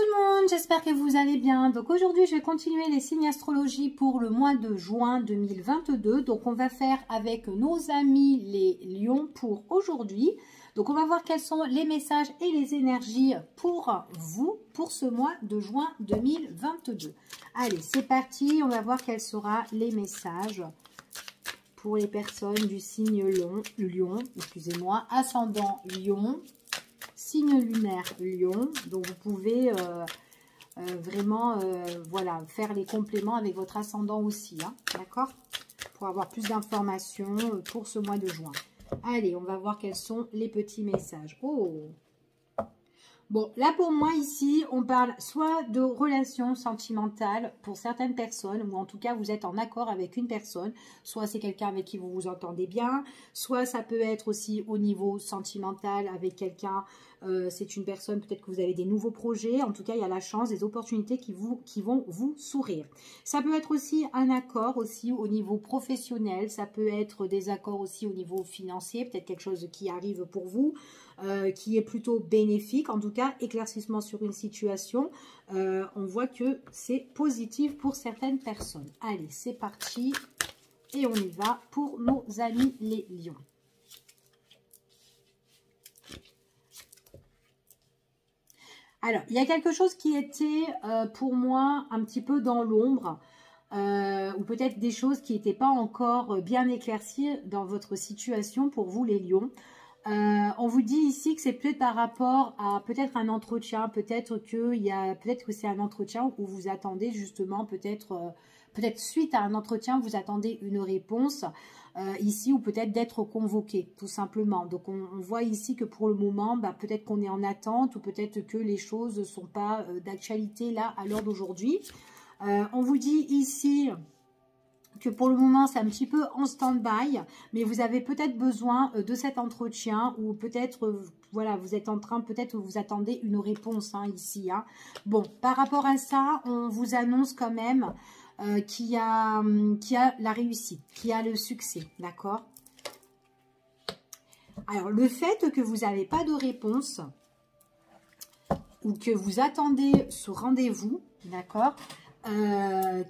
tout le monde, j'espère que vous allez bien. Donc aujourd'hui, je vais continuer les signes astrologie pour le mois de juin 2022. Donc on va faire avec nos amis les lions pour aujourd'hui. Donc on va voir quels sont les messages et les énergies pour vous pour ce mois de juin 2022. Allez, c'est parti, on va voir quels seront les messages pour les personnes du signe lion, excusez-moi, ascendant lion, signe lunaire lion. Donc vous pouvez vraiment voilà, faire les compléments avec votre ascendant aussi, hein, d'accord, pour avoir plus d'informations pour ce mois de juin. Allez, on va voir quels sont les petits messages. Oh, bon, là pour moi ici, on parle soit de relations sentimentales pour certaines personnes, ou en tout cas vous êtes en accord avec une personne, soit c'est quelqu'un avec qui vous vous entendez bien, soit ça peut être aussi au niveau sentimental avec quelqu'un, c'est une personne, peut-être que vous avez des nouveaux projets, en tout cas il y a la chance, des opportunités qui vont vous sourire. Ça peut être aussi un accord aussi au niveau professionnel, ça peut être des accords aussi au niveau financier, peut-être quelque chose qui arrive pour vous, qui est plutôt bénéfique, en tout cas éclaircissement sur une situation, on voit que c'est positif pour certaines personnes. Allez, c'est parti et on y va pour nos amis les lions. Alors, il y a quelque chose qui était pour moi un petit peu dans l'ombre, ou peut-être des choses qui n'étaient pas encore bien éclaircies dans votre situation pour vous les lions. On vous dit ici que c'est peut-être par rapport à peut-être un entretien, peut-être que c'est un entretien où vous attendez justement peut-être suite à un entretien vous attendez une réponse ici, ou peut-être d'être convoqué tout simplement. Donc on voit ici que pour le moment peut-être qu'on est en attente, ou peut-être que les choses ne sont pas d'actualité là à l'heure d'aujourd'hui. On vous dit ici que pour le moment c'est un petit peu en stand-by, mais vous avez peut-être besoin de cet entretien, ou peut-être voilà, vous êtes en train, peut-être vous attendez une réponse hein, ici. Hein. Bon, par rapport à ça, on vous annonce quand même qu'il y a la réussite, qu'il y a le succès, d'accord? Alors, le fait que vous n'avez pas de réponse, ou que vous attendez ce rendez-vous, d'accord,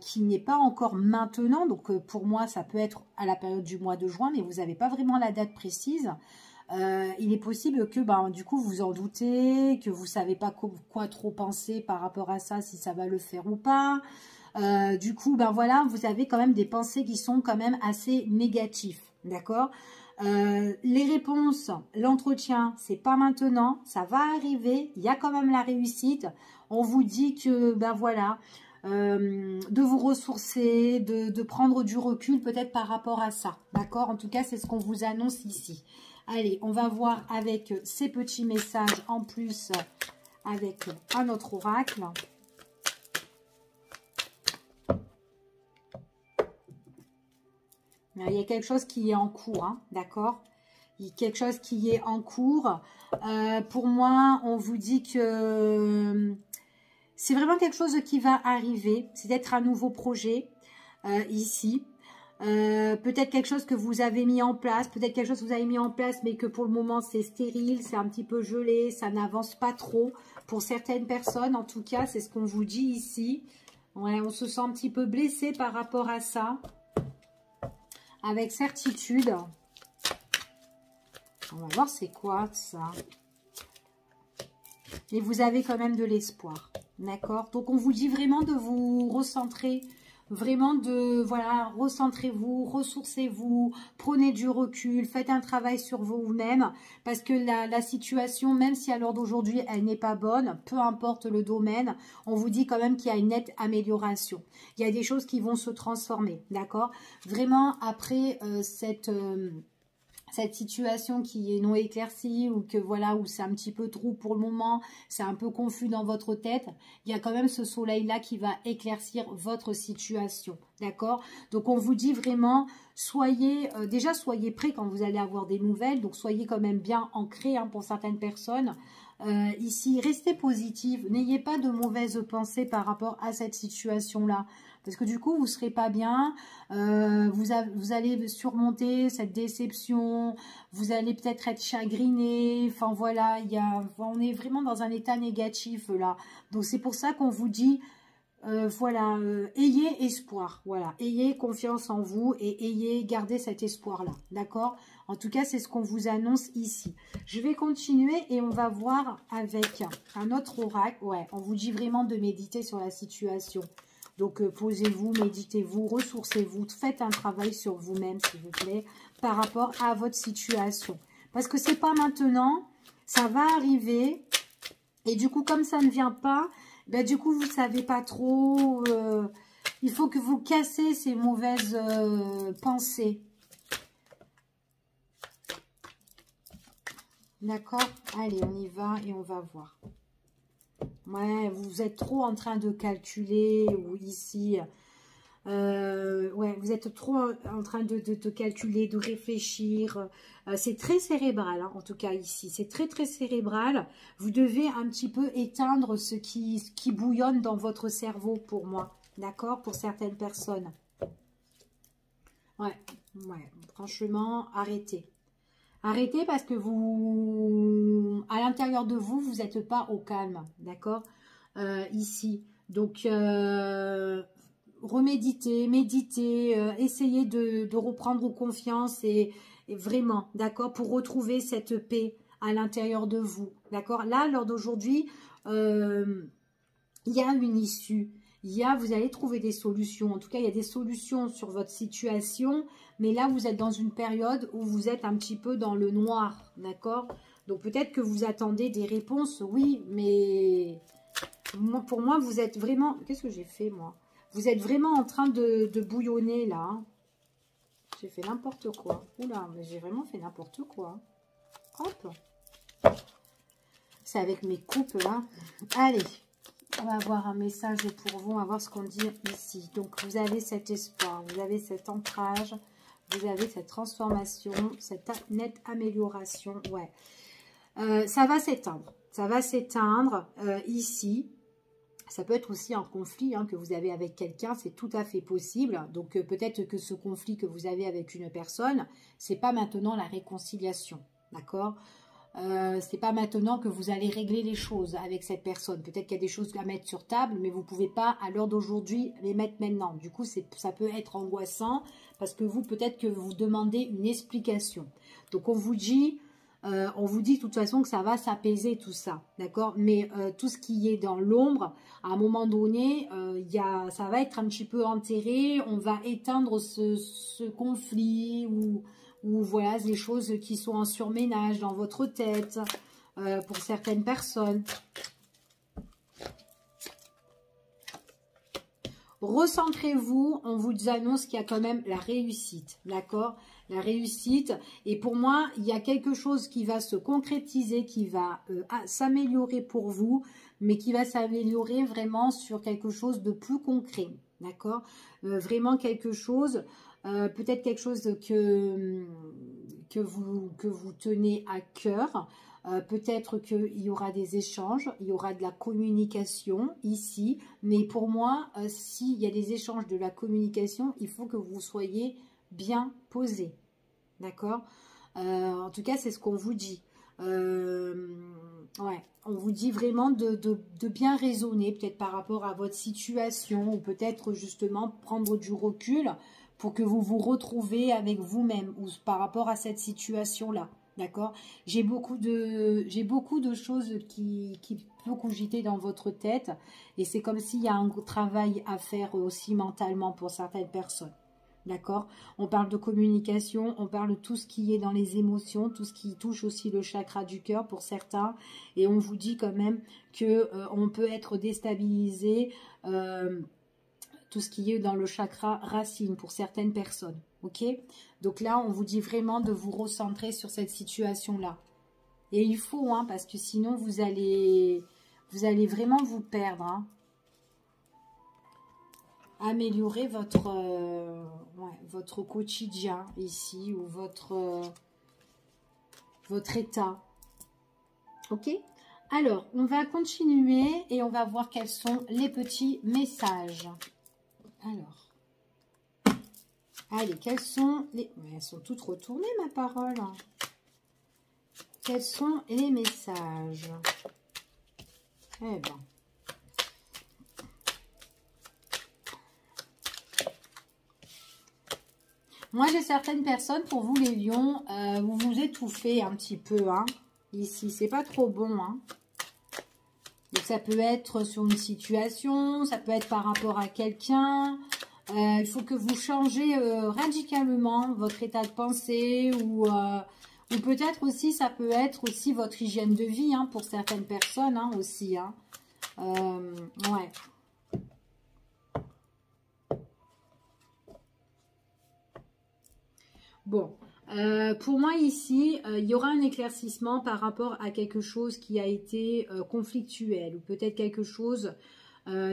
qui n'est pas encore maintenant, donc pour moi ça peut être à la période du mois de juin, mais vous n'avez pas vraiment la date précise. Il est possible que du coup vous en doutez, que vous ne savez pas quoi trop penser par rapport à ça, si ça va le faire ou pas. Du coup voilà, vous avez quand même des pensées qui sont quand même assez négatives, d'accord. Les réponses, l'entretien, c'est pas maintenant, ça va arriver, il y a quand même la réussite. On vous dit que voilà, de vous ressourcer, de prendre du recul peut-être par rapport à ça, d'accord. En tout cas c'est ce qu'on vous annonce ici. Allez, on va voir avec ces petits messages en plus avec un autre oracle. Il y a quelque chose qui est en cours, hein, d'accord? Il y a quelque chose qui est en cours. Pour moi, on vous dit que c'est vraiment quelque chose qui va arriver. C'est d'être un nouveau projet ici. Peut-être quelque chose que vous avez mis en place. Peut-être quelque chose que vous avez mis en place, mais que pour le moment, c'est stérile. C'est un petit peu gelé. Ça n'avance pas trop. Pour certaines personnes, en tout cas, c'est ce qu'on vous dit ici. Ouais, on se sent un petit peu blessé par rapport à ça. Avec certitude. On va voir c'est quoi ça. Et vous avez quand même de l'espoir. D'accord? Donc on vous dit vraiment de vous recentrer. Vraiment de, voilà, recentrez-vous, ressourcez-vous, prenez du recul, faites un travail sur vous-même. Parce que la situation, même si à l'heure d'aujourd'hui, elle n'est pas bonne, peu importe le domaine, on vous dit quand même qu'il y a une nette amélioration. Il y a des choses qui vont se transformer, d'accord? Vraiment, après cette situation qui est non éclaircie, ou que voilà, où c'est un petit peu trou pour le moment, c'est un peu confus dans votre tête, il y a quand même ce soleil là qui va éclaircir votre situation, d'accord. Donc on vous dit vraiment, soyez déjà soyez prêts quand vous allez avoir des nouvelles, donc soyez quand même bien ancrés hein, pour certaines personnes. Ici, restez positive. N'ayez pas de mauvaises pensées par rapport à cette situation-là. Parce que du coup, vous ne serez pas bien. Vous allez surmonter cette déception. Vous allez peut-être être chagriné. Enfin, voilà, on est vraiment dans un état négatif, là. Donc, c'est pour ça qu'on vous dit... voilà, ayez espoir, voilà, ayez confiance en vous et gardez cet espoir-là, d'accord? En tout cas, c'est ce qu'on vous annonce ici. Je vais continuer et on va voir avec un autre oracle. Ouais, on vous dit vraiment de méditer sur la situation. Donc, posez-vous, méditez-vous, ressourcez-vous, faites un travail sur vous-même, s'il vous plaît, par rapport à votre situation. Parce que c'est pas maintenant, ça va arriver. Et du coup, comme ça ne vient pas... Ben, du coup, vous ne savez pas trop. Il faut que vous cassez ces mauvaises pensées. D'accord? Allez, on y va et on va voir. Ouais, vous êtes trop en train de calculer. Ou ici... ouais, vous êtes trop en train de calculer, de réfléchir. C'est très cérébral, hein, en tout cas ici. C'est très, très cérébral. Vous devez un petit peu éteindre ce qui bouillonne dans votre cerveau pour moi. D'accord? Pour certaines personnes. Ouais, ouais. Franchement, arrêtez. Arrêtez parce que vous, à l'intérieur de vous, vous n'êtes pas au calme. D'accord? Ici. Donc, reméditer, méditer, essayer de reprendre confiance et vraiment, d'accord, pour retrouver cette paix à l'intérieur de vous, d'accord. Là, lors d'aujourd'hui, il y a une issue, vous allez trouver des solutions, en tout cas, il y a des solutions sur votre situation, mais là, vous êtes dans une période où vous êtes un petit peu dans le noir, d'accord. Donc, peut-être que vous attendez des réponses, oui, mais pour moi, vous êtes vraiment... Qu'est-ce que j'ai fait, moi? Vous êtes vraiment en train de bouillonner, là. Hein. J'ai fait n'importe quoi. Oula, mais j'ai vraiment fait n'importe quoi. Hop. C'est avec mes coupes, là. Allez, on va avoir un message pour vous. On va voir ce qu'on dit ici. Donc, vous avez cet espoir. Vous avez cet ancrage. Vous avez cette transformation. Cette nette amélioration. Ouais. Ça va s'éteindre. Ça va s'éteindre ici. Ça peut être aussi un conflit hein, que vous avez avec quelqu'un, c'est tout à fait possible. Donc peut-être que ce conflit que vous avez avec une personne, c'est pas maintenant la réconciliation, d'accord? C'est pas maintenant que vous allez régler les choses avec cette personne. Peut-être qu'il y a des choses à mettre sur table, mais vous pouvez pas à l'heure d'aujourd'hui les mettre maintenant. Du coup, ça peut être angoissant parce que vous, peut-être que vous demandez une explication. Donc on vous dit de toute façon que ça va s'apaiser tout ça, d'accord? Mais tout ce qui est dans l'ombre, à un moment donné, ça va être un petit peu enterré, on va éteindre ce conflit ou voilà, les choses qui sont en surménage dans votre tête pour certaines personnes. Recentrez-vous, on vous annonce qu'il y a quand même la réussite, d'accord? La réussite, et pour moi, il y a quelque chose qui va se concrétiser, qui va s'améliorer pour vous, mais qui va s'améliorer vraiment sur quelque chose de plus concret, d'accord? Vraiment quelque chose, peut-être quelque chose que vous tenez à cœur. Peut-être qu'il y aura des échanges, il y aura de la communication ici, mais pour moi, s'il y a des échanges de la communication, il faut que vous soyez bien posé, d'accord? En tout cas, c'est ce qu'on vous dit. Ouais, on vous dit vraiment de bien raisonner, peut-être par rapport à votre situation, ou peut-être justement prendre du recul pour que vous vous retrouvez avec vous-même, ou par rapport à cette situation-là. D'accord? J'ai beaucoup de choses qui peuvent cogiter dans votre tête. Et c'est comme s'il y a un travail à faire aussi mentalement pour certaines personnes. D'accord? On parle de communication, on parle de tout ce qui est dans les émotions, tout ce qui touche aussi le chakra du cœur pour certains. Et on vous dit quand même que on peut être déstabilisé, tout ce qui est dans le chakra racine pour certaines personnes. Ok? Donc là, on vous dit vraiment de vous recentrer sur cette situation-là. Et il faut, hein, parce que sinon, vous allez vraiment vous perdre. Hein. Améliorer votre quotidien ici, ou votre état. Ok? Alors, on va continuer et on va voir quels sont les petits messages. Alors, allez, quels sont les... Elles sont toutes retournées, ma parole. Quels sont les messages? Eh ben. Moi, j'ai certaines personnes, pour vous les lions, vous vous étouffez un petit peu, hein. Ici, c'est pas trop bon, hein. Donc, ça peut être sur une situation, ça peut être par rapport à quelqu'un. Il faut que vous changez radicalement votre état de pensée ou peut-être aussi, ça peut être aussi votre hygiène de vie, hein, pour certaines personnes, hein, aussi, hein. Ouais. Bon, pour moi ici, il y aura un éclaircissement par rapport à quelque chose qui a été conflictuel ou peut-être quelque chose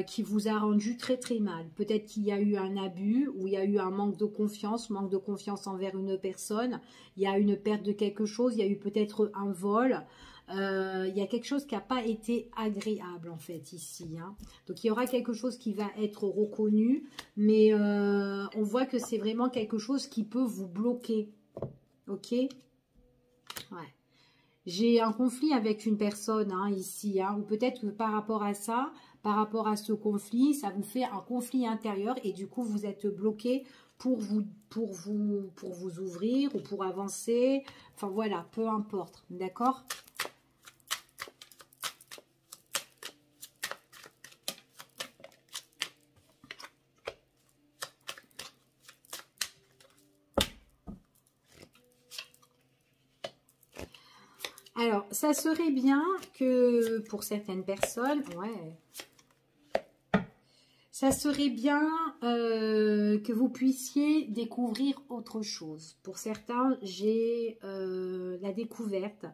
qui vous a rendu très très mal. Peut-être qu'il y a eu un abus ou il y a eu un manque de confiance envers une personne. Il y a une perte de quelque chose, il y a eu peut-être un vol. Il y a quelque chose qui n'a pas été agréable en fait ici, hein. Donc il y aura quelque chose qui va être reconnu, mais on voit que c'est vraiment quelque chose qui peut vous bloquer. Ok? Ouais. J'ai un conflit avec une personne, hein, ici, hein, ou peut-être que par rapport à ça, par rapport à ce conflit, ça vous fait un conflit intérieur et du coup vous êtes bloqué pour vous ouvrir ou pour avancer. Enfin voilà, peu importe, d'accord? Alors, ça serait bien que, pour certaines personnes, ouais, ça serait bien que vous puissiez découvrir autre chose. Pour certains, j'ai la découverte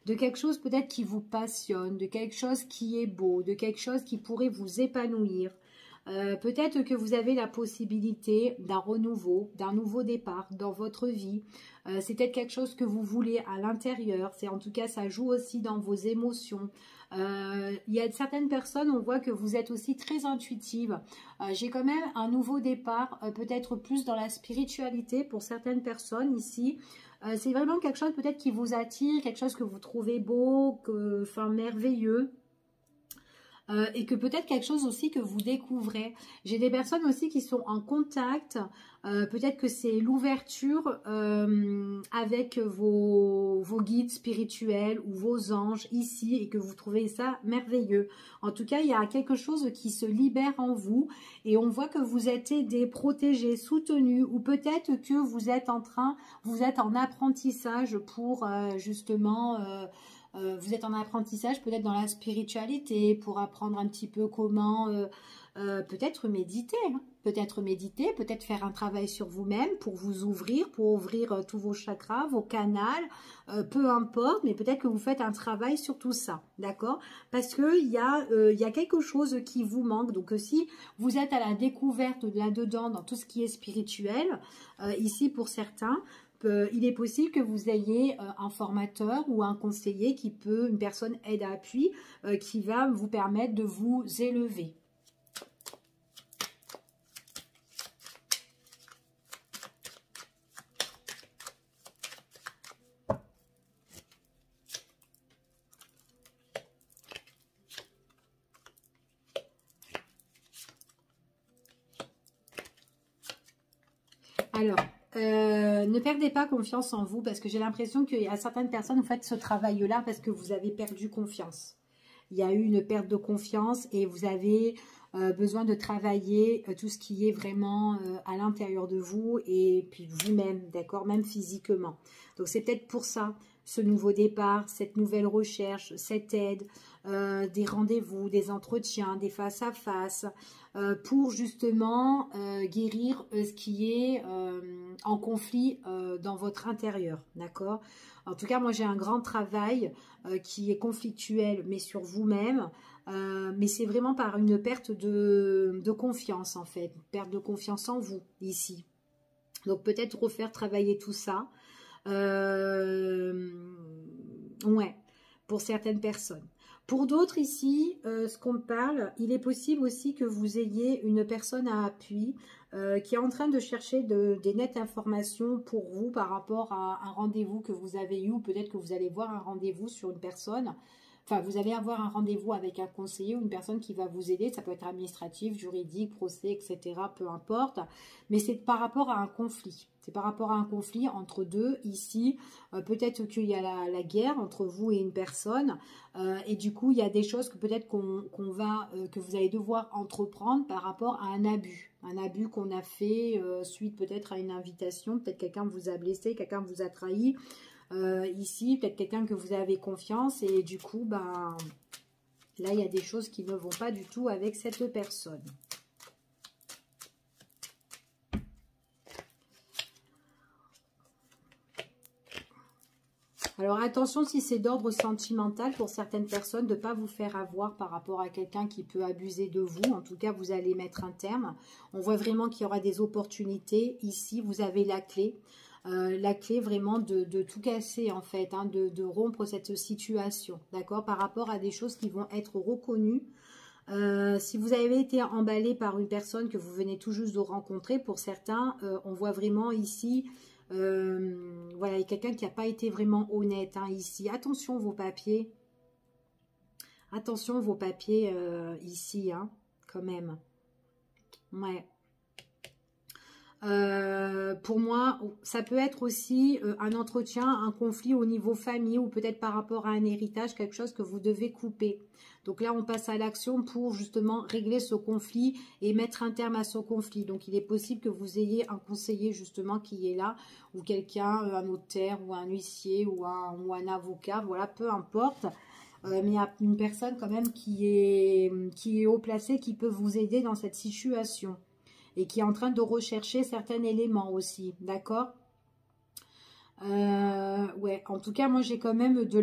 de quelque chose peut-être qui vous passionne, de quelque chose qui est beau, de quelque chose qui pourrait vous épanouir. Peut-être que vous avez la possibilité d'un renouveau, d'un nouveau départ dans votre vie. C'est peut-être quelque chose que vous voulez à l'intérieur. C'est en tout cas, ça joue aussi dans vos émotions. Il y a certaines personnes, on voit que vous êtes aussi très intuitive. J'ai quand même un nouveau départ, peut-être plus dans la spiritualité pour certaines personnes ici. C'est vraiment quelque chose peut-être qui vous attire, quelque chose que vous trouvez beau, enfin merveilleux. Et que peut-être quelque chose aussi que vous découvrez. J'ai des personnes aussi qui sont en contact, peut-être que c'est l'ouverture avec vos guides spirituels ou vos anges ici et que vous trouvez ça merveilleux. En tout cas, il y a quelque chose qui se libère en vous et on voit que vous êtes aidé, protégé, soutenu ou peut-être que vous êtes en apprentissage pour justement... vous êtes en apprentissage peut-être dans la spiritualité pour apprendre un petit peu comment peut-être méditer, hein. Peut-être faire un travail sur vous-même pour vous ouvrir, pour ouvrir tous vos chakras, vos canals, peu importe, mais peut-être que vous faites un travail sur tout ça, d'accord? Parce que il y a quelque chose qui vous manque, donc si vous êtes à la découverte de là-dedans dans tout ce qui est spirituel, ici pour certains, il est possible que vous ayez un formateur ou un conseiller une personne aide à appui, qui va vous permettre de vous élever. Alors, ne perdez pas confiance en vous parce que j'ai l'impression qu'il y a certaines personnes, vous faites ce travail-là parce que vous avez perdu confiance. Il y a eu une perte de confiance et vous avez besoin de travailler tout ce qui est vraiment à l'intérieur de vous et puis vous-même, d'accord, même physiquement. Donc c'est peut-être pour ça, ce nouveau départ, cette nouvelle recherche, cette aide, des rendez-vous, des entretiens, des face-à-face, pour justement guérir ce qui est en conflit dans votre intérieur, d'accord? En tout cas, moi j'ai un grand travail qui est conflictuel, mais sur vous-même, mais c'est vraiment par une perte de confiance en fait, une perte de confiance en vous ici. Donc peut-être refaire travailler tout ça, ouais, pour certaines personnes. Pour d'autres ici, ce qu'on parle, il est possible aussi que vous ayez une personne à appui qui est en train de chercher des nettes informations pour vous par rapport à un rendez-vous que vous avez eu, ou peut-être que vous allez voir un rendez-vous sur une personne. Enfin, vous allez avoir un rendez-vous avec un conseiller ou une personne qui va vous aider. Ça peut être administratif, juridique, procès, etc. Peu importe. Mais c'est par rapport à un conflit. C'est par rapport à un conflit entre deux. Ici, peut-être qu'il y a la guerre entre vous et une personne. Et du coup, il y a des choses que peut-être que vous allez devoir entreprendre par rapport à un abus. Un abus qu'on a fait suite peut-être à une invitation. Peut-être quelqu'un vous a blessé, quelqu'un vous a trahi. Ici, peut-être quelqu'un que vous avez confiance et du coup, ben, là, il y a des choses qui ne vont pas du tout avec cette personne. Alors, attention, si c'est d'ordre sentimental, pour certaines personnes, de ne pas vous faire avoir par rapport à quelqu'un qui peut abuser de vous. En tout cas, vous allez mettre un terme. On voit vraiment qu'il y aura des opportunités. Ici, vous avez la clé. La clé vraiment de tout casser en fait, hein, de rompre cette situation, d'accord, par rapport à des choses qui vont être reconnues. Si vous avez été emballé par une personne que vous venez tout juste de rencontrer, pour certains, on voit vraiment ici, voilà, il y a quelqu'un qui n'a pas été vraiment honnête, hein, ici. Attention vos papiers, ici, hein, quand même, ouais. Pour moi, ça peut être aussi un entretien, un conflit au niveau famille ou peut-être par rapport à un héritage, quelque chose que vous devez couper. Donc là, on passe à l'action pour justement régler ce conflit et mettre un terme à ce conflit. Donc il est possible que vous ayez un conseiller justement qui est là, ou quelqu'un, un notaire ou un huissier ou un avocat, voilà, peu importe. Mais il y a une personne quand même qui est haut placée, qui peut vous aider dans cette situation. Et qui est en train de rechercher certains éléments aussi, d'accord? Ouais, en tout cas, moi, j'ai quand même de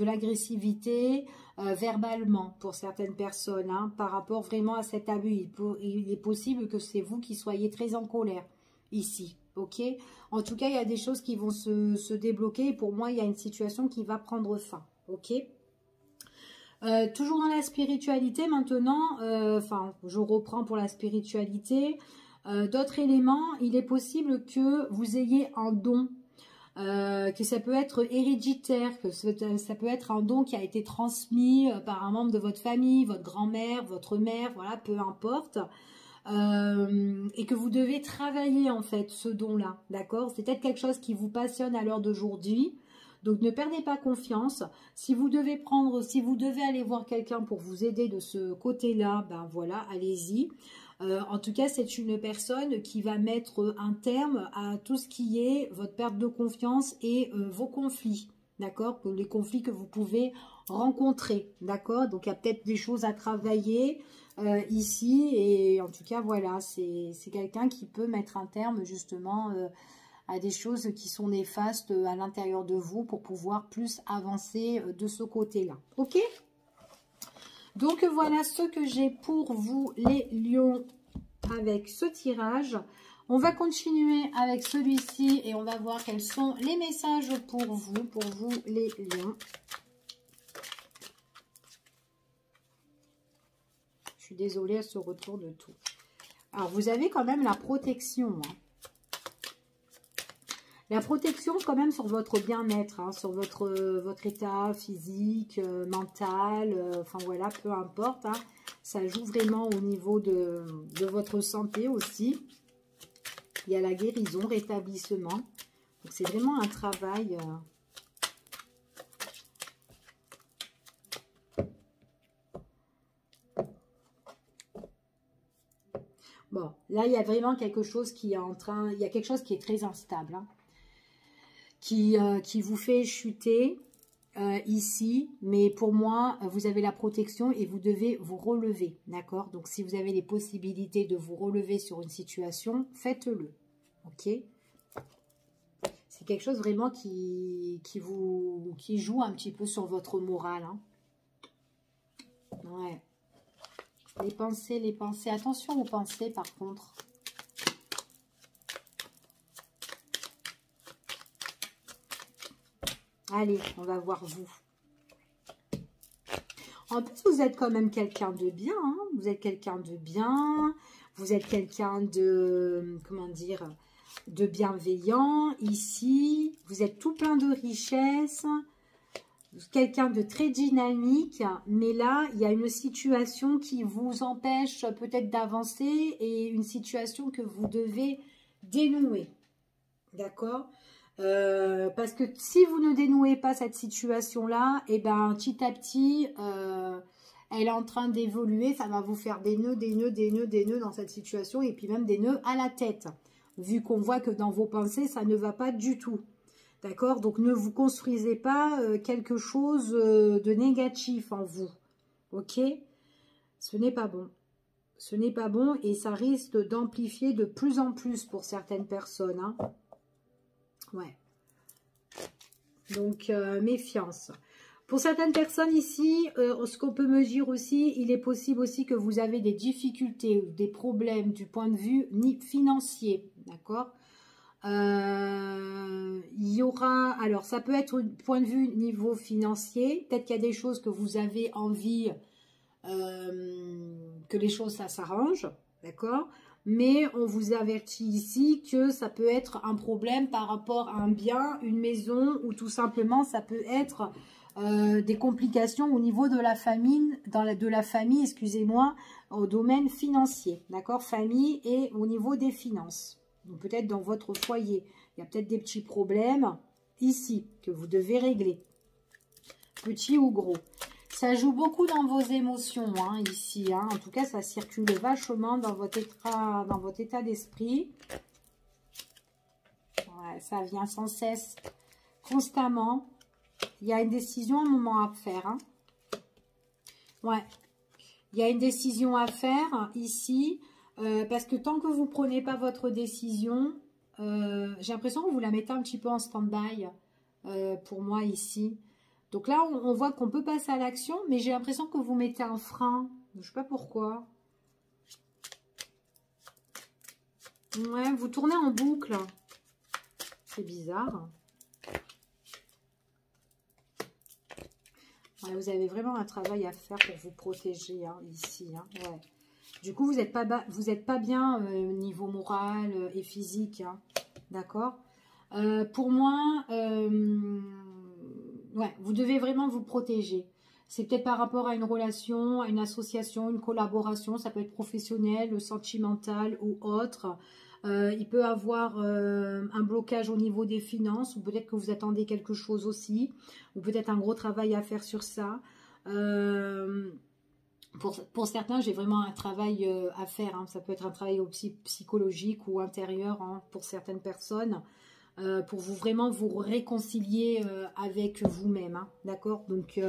l'agressivité verbalement pour certaines personnes, hein, par rapport vraiment à cet abus. Il est possible que c'est vous qui soyez très en colère ici, ok? En tout cas, il y a des choses qui vont se débloquer et pour moi, il y a une situation qui va prendre fin, ok? Toujours dans la spiritualité maintenant, enfin je reprends pour la spiritualité, d'autres éléments, il est possible que vous ayez un don, que ça peut être héréditaire, que ça peut être un don qui a été transmis par un membre de votre famille, votre grand-mère, votre mère, voilà, peu importe. Et que vous devez travailler en fait ce don-là, d'accord? C'est peut-être quelque chose qui vous passionne à l'heure d'aujourd'hui. Donc ne perdez pas confiance. Si vous devez aller voir quelqu'un pour vous aider de ce côté-là, ben voilà, allez-y. En tout cas, c'est une personne qui va mettre un terme à tout ce qui est votre perte de confiance et vos conflits, d'accord? Les conflits que vous pouvez rencontrer, d'accord? Donc il y a peut-être des choses à travailler ici et en tout cas, voilà, c'est quelqu'un qui peut mettre un terme justement à des choses qui sont néfastes à l'intérieur de vous pour pouvoir plus avancer de ce côté-là. Ok? Donc voilà ce que j'ai pour vous les lions avec ce tirage. On va continuer avec celui-ci et on va voir quels sont les messages pour vous les lions. Je suis désolée à ce retour de tout. Alors vous avez quand même la protection, hein. La protection quand même sur votre bien-être, hein, sur votre état physique, mental, enfin voilà, peu importe. Hein, ça joue vraiment au niveau de votre santé aussi. Il y a la guérison, rétablissement. Donc c'est vraiment un travail... Bon, là il y a vraiment quelque chose qui est en train... Il y a quelque chose qui est très instable, hein. Qui vous fait chuter ici, mais pour moi, vous avez la protection et vous devez vous relever, d'accord? Donc, si vous avez les possibilités de vous relever sur une situation, faites-le, ok? C'est quelque chose vraiment qui joue un petit peu sur votre morale, hein. Ouais. Les pensées, attention aux pensées par contre. Allez, on va voir vous. En plus, vous êtes quand même quelqu'un de bien. Hein, vous êtes quelqu'un de bien. Vous êtes quelqu'un de, comment dire, de bienveillant. Ici, vous êtes tout plein de richesses. Quelqu'un de très dynamique. Mais là, il y a une situation qui vous empêche peut-être d'avancer et une situation que vous devez dénouer. D'accord? Parce que si vous ne dénouez pas cette situation-là, et ben petit à petit, elle est en train d'évoluer. Ça va vous faire des nœuds, des nœuds, des nœuds, des nœuds dans cette situation. Et puis même des nœuds à la tête. Vu qu'on voit que dans vos pensées, ça ne va pas du tout. D'accord? Donc ne vous construisez pas quelque chose de négatif en vous. Ok? Ce n'est pas bon. Ce n'est pas bon et ça risque d'amplifier de plus en plus pour certaines personnes. Hein. Ouais. Donc, méfiance. Pour certaines personnes ici, ce qu'on peut me dire aussi, il est possible aussi que vous avez des difficultés, des problèmes du point de vue financier. D'accord? Il y aura, alors ça peut être du point de vue niveau financier. Peut-être qu'il y a des choses que vous avez envie que les choses ça s'arrange. D'accord? Mais on vous avertit ici que ça peut être un problème par rapport à un bien, une maison, ou tout simplement ça peut être des complications au niveau de la famille, excusez-moi, au domaine financier, d'accord, famille et au niveau des finances. Donc peut-être dans votre foyer, il y a peut-être des petits problèmes ici que vous devez régler, petits ou gros. Ça joue beaucoup dans vos émotions, hein, ici. Hein. En tout cas, ça circule vachement dans votre état d'esprit. Ouais, ça vient sans cesse, constamment. Il y a une décision, un moment à faire. Hein. Ouais, il y a une décision à faire ici. Parce que tant que vous ne prenez pas votre décision, j'ai l'impression que vous la mettez un petit peu en stand-by pour moi ici. Donc là, on voit qu'on peut passer à l'action, mais j'ai l'impression que vous mettez un frein. Je ne sais pas pourquoi. Ouais, vous tournez en boucle. C'est bizarre. Ouais, vous avez vraiment un travail à faire pour vous protéger hein, ici. Hein, ouais. Du coup, vous n'êtes pas bien niveau moral et physique. Hein, d'accord? Pour moi... ouais, vous devez vraiment vous protéger. C'est peut-être par rapport à une relation, à une association, une collaboration. Ça peut être professionnel, sentimental ou autre. Il peut avoir un blocage au niveau des finances. Ou peut-être que vous attendez quelque chose aussi. Ou peut-être un gros travail à faire sur ça. Pour certains, j'ai vraiment un travail à faire. Hein. Ça peut être un travail aussi psychologique ou intérieur hein, pour certaines personnes. Pour vous vraiment vous réconcilier avec vous-même, hein, d'accord? Donc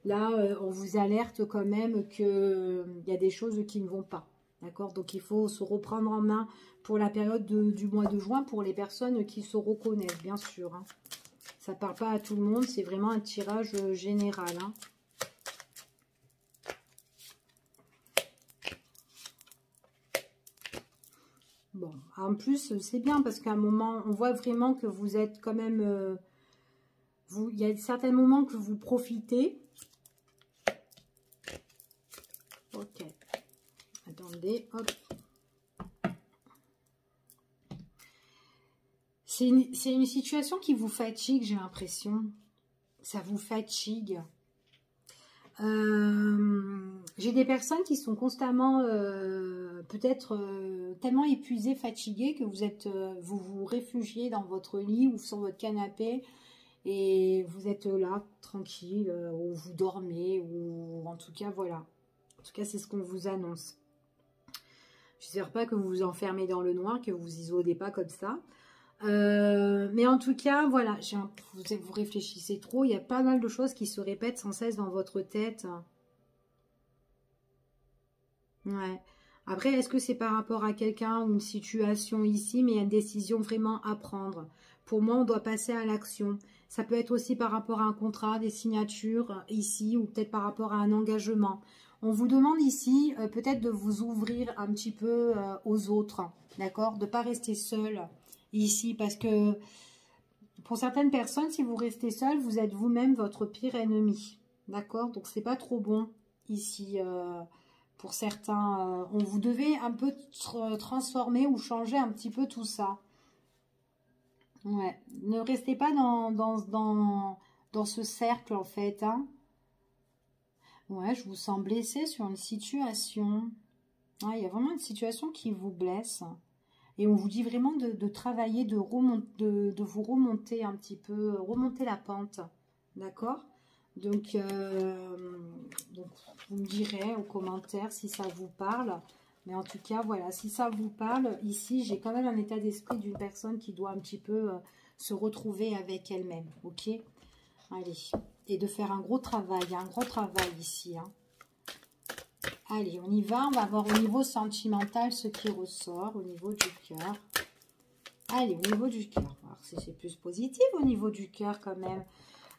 là, on vous alerte quand même qu'il y a des choses qui ne vont pas, d'accord? Donc il faut se reprendre en main pour la période du mois de juin pour les personnes qui se reconnaissent, bien sûr. Hein. Ça ne parle pas à tout le monde, c'est vraiment un tirage général. Hein. Bon, en plus, c'est bien parce qu'à un moment, on voit vraiment que vous êtes quand même... il y a certains moments que vous profitez. Ok. Attendez, hop. C'est une situation qui vous fatigue, j'ai l'impression. Ça vous fatigue. J'ai des personnes qui sont constamment peut-être tellement épuisées, fatiguées que vous vous réfugiez dans votre lit ou sur votre canapé et vous êtes là tranquille ou vous dormez ou en tout cas voilà. En tout cas c'est ce qu'on vous annonce. J'espère pas que vous vous enfermez dans le noir, que vous vous isolez pas comme ça. Mais en tout cas, voilà, vous réfléchissez trop. Il y a pas mal de choses qui se répètent sans cesse dans votre tête. Ouais. Après, est-ce que c'est par rapport à quelqu'un ou une situation ici, mais il y a une décision vraiment à prendre. Pour moi, on doit passer à l'action. Ça peut être aussi par rapport à un contrat, des signatures ici, ou peut-être par rapport à un engagement. On vous demande ici peut-être de vous ouvrir un petit peu aux autres, d'accord? De ne pas rester seul ici, parce que pour certaines personnes, si vous restez seul, vous êtes vous-même votre pire ennemi, D'accord? Donc, c'est pas trop bon ici. Pour certains, vous devez un peu transformer ou changer un petit peu tout ça. Ouais. Ne restez pas dans ce cercle, en fait. Hein. Ouais, je vous sens blessé sur une situation. Ouais, il y a vraiment une situation qui vous blesse. Et on vous dit vraiment de travailler, de vous remonter un petit peu, remonter la pente. D'accord? Donc, vous me direz aux commentaires si ça vous parle. Mais en tout cas, voilà, si ça vous parle, ici, j'ai quand même un état d'esprit d'une personne qui doit un petit peu se retrouver avec elle-même. Ok? Allez. Et de faire un gros travail ici. Hein. Allez, on y va. On va voir au niveau sentimental ce qui ressort, au niveau du cœur. Allez, au niveau du cœur. Alors, c'est plus positif au niveau du cœur quand même.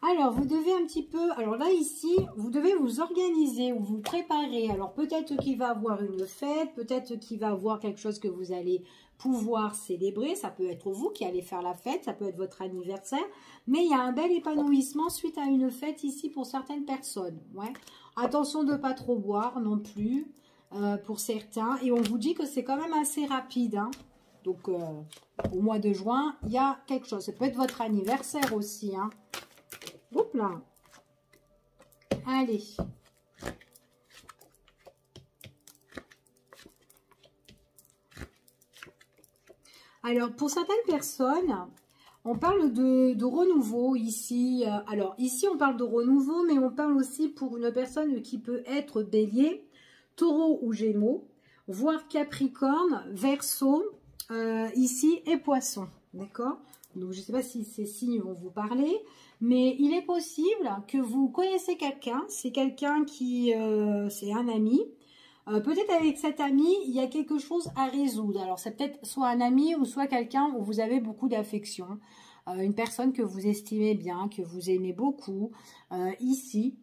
Alors, vous devez un petit peu... Alors là, ici, vous devez vous organiser ou vous préparer. Alors, peut-être qu'il va y avoir une fête, peut-être qu'il va y avoir quelque chose que vous allez pouvoir célébrer. Ça peut être vous qui allez faire la fête, ça peut être votre anniversaire. Mais il y a un bel épanouissement suite à une fête ici pour certaines personnes. Ouais. Attention de ne pas trop boire non plus pour certains. Et on vous dit que c'est quand même assez rapide. Hein. Donc, au mois de juin, il y a quelque chose. Ça peut être votre anniversaire aussi, hein. Hop là. Allez. Alors, pour certaines personnes, on parle de renouveau ici. Alors, ici, on parle de renouveau, mais on parle aussi pour une personne qui peut être bélier, taureau ou gémeaux, voire capricorne, verseau, ici, et poisson. D'accord? Donc, je ne sais pas si ces signes vont vous parler. Mais il est possible que vous connaissez quelqu'un, c'est quelqu'un qui, c'est un ami. Peut-être avec cet ami, il y a quelque chose à résoudre. Alors, c'est peut-être soit un ami ou soit quelqu'un où vous avez beaucoup d'affection. Une personne que vous estimez bien, que vous aimez beaucoup. Ici,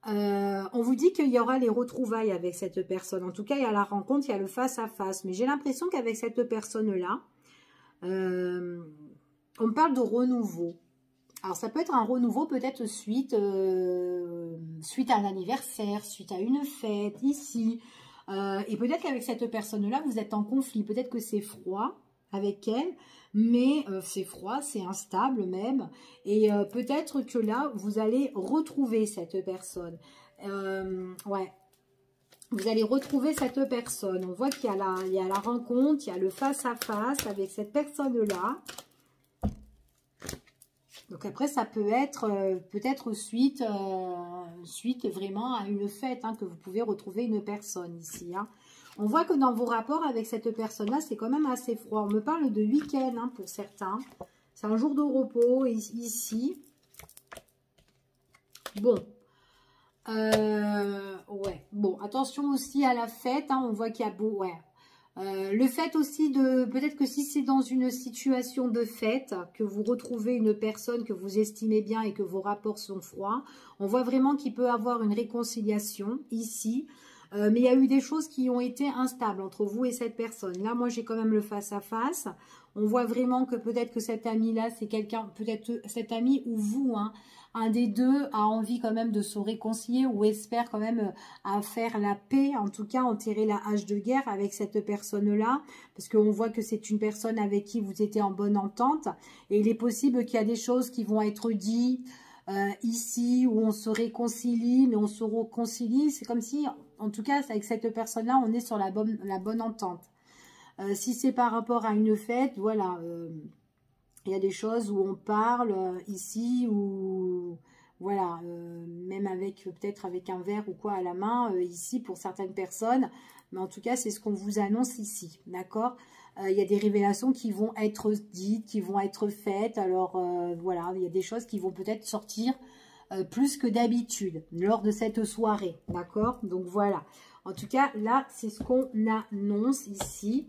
on vous dit qu'il y aura les retrouvailles avec cette personne. En tout cas, il y a la rencontre, il y a le face-à-face. Mais j'ai l'impression qu'avec cette personne-là, on parle de renouveau. Alors, ça peut être un renouveau peut-être suite à un anniversaire, suite à une fête, ici. Et peut-être qu'avec cette personne-là, vous êtes en conflit. Peut-être que c'est froid avec elle, mais c'est froid, c'est instable même. Et peut-être que là, vous allez retrouver cette personne. Ouais. Vous allez retrouver cette personne. On voit qu'il y a la rencontre, il y a le face-à-face avec cette personne-là. Donc après, ça peut être peut-être suite vraiment à une fête, hein, que vous pouvez retrouver une personne ici. Hein. On voit que dans vos rapports avec cette personne-là, c'est quand même assez froid. On me parle de week-end, hein, pour certains. C'est un jour de repos ici. Bon. Ouais. Bon, attention aussi à la fête. Hein, on voit qu'il y a beau... Ouais. Le fait aussi de, peut-être que si c'est dans une situation de fête, que vous retrouvez une personne que vous estimez bien et que vos rapports sont froids, on voit vraiment qu'il peut y avoir une réconciliation ici, mais il y a eu des choses qui ont été instables entre vous et cette personne. Là, moi, j'ai quand même le face-à-face. On voit vraiment que peut-être que cet ami-là, c'est quelqu'un, peut-être cet ami ou vous, hein, un des deux a envie quand même de se réconcilier ou espère quand même à faire la paix, en tout cas enterrer la hache de guerre avec cette personne-là, parce qu'on voit que c'est une personne avec qui vous étiez en bonne entente, et il est possible qu'il y a des choses qui vont être dites ici, où on se réconcilie, mais on se réconcilie, c'est comme si, en tout cas avec cette personne-là, on est sur la bonne entente. Si c'est par rapport à une fête, voilà... il y a des choses où on parle ici, où voilà, même avec peut-être avec un verre ou quoi à la main, ici pour certaines personnes. Mais en tout cas, c'est ce qu'on vous annonce ici, d'accord? Il y a des révélations qui vont être dites, qui vont être faites. Alors voilà, il y a des choses qui vont peut-être sortir plus que d'habitude lors de cette soirée, d'accord? Donc voilà, en tout cas, là, c'est ce qu'on annonce ici.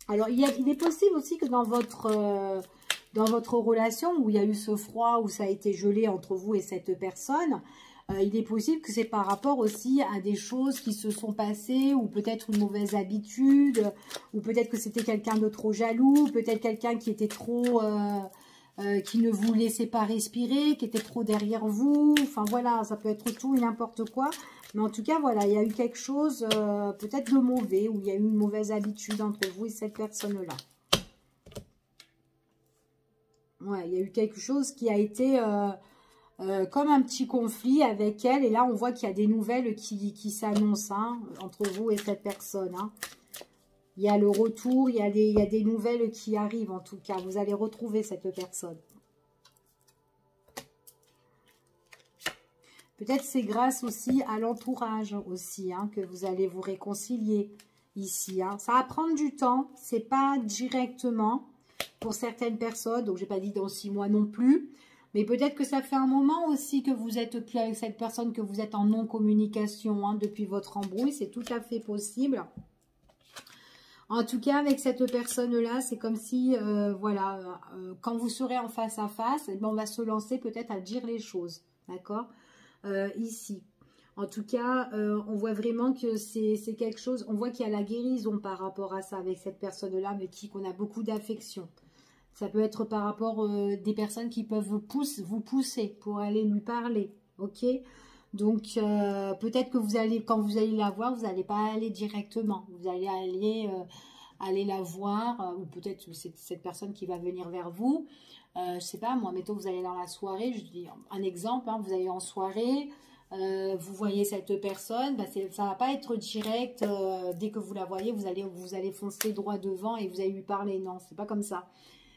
Alors, il est possible aussi que dans votre relation où il y a eu ce froid, où ça a été gelé entre vous et cette personne, il est possible que c'est par rapport aussi à des choses qui se sont passées, ou peut-être une mauvaise habitude, ou peut-être que c'était quelqu'un de trop jaloux, peut-être quelqu'un qui était trop... qui ne vous laissait pas respirer, qui était trop derrière vous. Enfin voilà, ça peut être tout et n'importe quoi. Mais en tout cas, voilà, il y a eu quelque chose peut-être de mauvais, ou il y a eu une mauvaise habitude entre vous et cette personne-là. Ouais, il y a eu quelque chose qui a été comme un petit conflit avec elle. Et là, on voit qu'il y a des nouvelles qui s'annoncent hein, entre vous et cette personne. Hein. Il y a le retour, il y a des nouvelles qui arrivent en tout cas. Vous allez retrouver cette personne. Peut-être c'est grâce aussi à l'entourage aussi hein, que vous allez vous réconcilier ici. Hein. Ça va prendre du temps, c'est pas directement pour certaines personnes. Donc, j'ai pas dit dans 6 mois non plus. Mais peut-être que ça fait un moment aussi que vous êtes plus avec cette personne, que vous êtes en non-communication hein, depuis votre embrouille. C'est tout à fait possible. En tout cas, avec cette personne-là, c'est comme si, voilà, quand vous serez en face à face, eh ben, on va se lancer peut-être à dire les choses. D'accord ici. En tout cas, on voit vraiment que c'est quelque chose, on voit qu'il y a la guérison par rapport à ça avec cette personne-là, mais qu'on a beaucoup d'affection. Ça peut être par rapport des personnes qui peuvent vous pousser pour aller lui parler, ok? Donc, peut-être que vous allez, quand vous allez la voir, vous n'allez pas aller directement. Vous allez aller la voir, ou peut-être c'est cette personne qui va venir vers vous. Je sais pas, moi, mettons, vous allez dans la soirée, je dis un exemple, hein, vous allez en soirée, vous voyez cette personne, bah ça va pas être direct, dès que vous la voyez, vous allez foncer droit devant et vous allez lui parler. Non, c'est pas comme ça.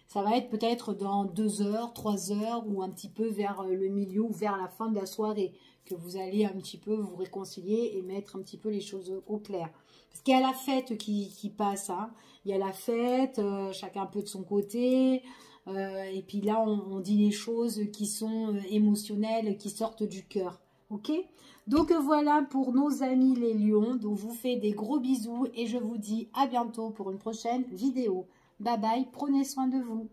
Ça va être peut-être dans 2 heures, 3 heures, ou un petit peu vers le milieu ou vers la fin de la soirée, que vous allez un petit peu vous réconcilier et mettre un petit peu les choses au clair. Parce qu'il y a la fête qui passe, hein. Il y a la fête, chacun un peu de son côté, et puis là on dit les choses qui sont émotionnelles, qui sortent du cœur. Ok? Donc voilà pour nos amis les lions. Donc je vous fais des gros bisous et je vous dis à bientôt pour une prochaine vidéo. Bye bye, prenez soin de vous.